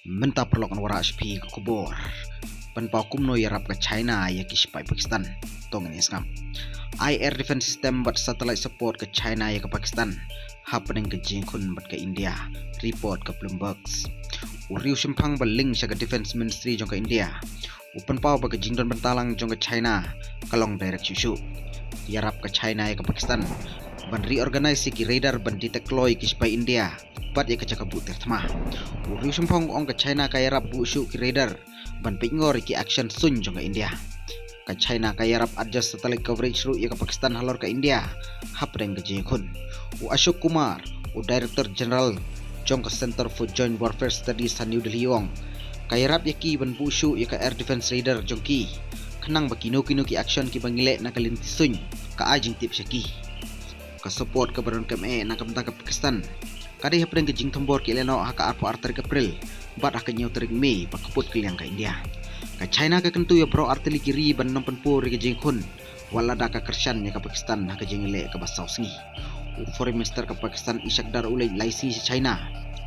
Menta perlokan wara HP ke kubur. Penpau kumno yarap ke China ya ke spy Pakistan. Tong ini skam. Air defense system buat satellite support ke China ya ke Pakistan. Happening ke Jingkun buat ke India. Report ke Bloomberg. Uriu simpang beling sya ke defense ministry jong ke India. Penpau bagi Jingdon bentalang jong ke China. Kalong direct susu. Yarap ke China ya ke Pakistan. Ban reorganize ki radar ban ditekloi ki spy India. Bat ya kecaka butir tama. Uriu simpang ong ke China kaya rap busu ki radar. Ban pingor ki action sun jong ke India. Ke China kaya rap adjust satellite coverage ru ya ke Pakistan halor ke India. Hapdeng ke Jingkun. Ashok Kumar, Director General jong ke Center for Joint Warfare Studies sa New Delhi ong. Kaya rap ya ki ban busu ya ke air defense radar jong ki. Kenang ba kino ki action ki bangile na kalintisun ka ajing tip siya ki. Ka support ka baron kame na kamta ke Pakistan. Kada hapdeng ke Jing Tombor ki leno haka arpo arter ke April. Bat haka nyaw terig Mei pakaput ke liang ka India. Ka China ka kentu ya pro artili kiri ban nompen pur ke Jingkun. Wala da ka kersyan ya ka Pakistan haka jingile ka basaw sngi. Foreign Minister ke Pakistan Ishakdar ulai laisi si China.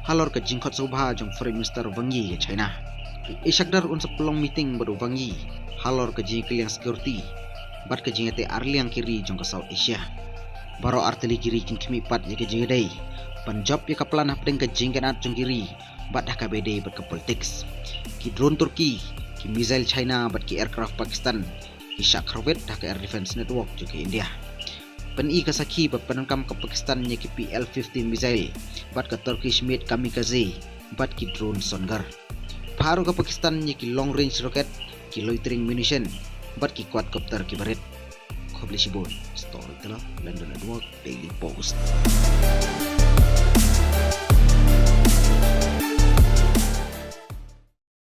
Halor ke Jingkot Subha jong Foreign Minister Wangi ke China. Ishakdar un sepelong meeting badu Wangi. Halor ke jingkil yang security. Bat ke jingete arliang kiri jong ke South Asia. Baro artili kiri kin kemipat ya ke jingedai. Panjab ya ka plan hapdeng ke jingkenat jong kiri. Bat dah ka bede bat ke politics. Ki drone Turki, ki missile China bat ki aircraft Pakistan. Ki Shakhrawet dah ke air defense network jong ke India. Pen-i kasaki bat penangkam ke Pakistan nya ki PL-15 missile. Bat ke Turkish made kamikaze. Bat ki drone Songar. Paru ke Pakistan nya ki long range rocket, ki loitering munition. Bat ki quadcopter ki barit. Khoblishibon, Storyteller, London Network, Daily Post.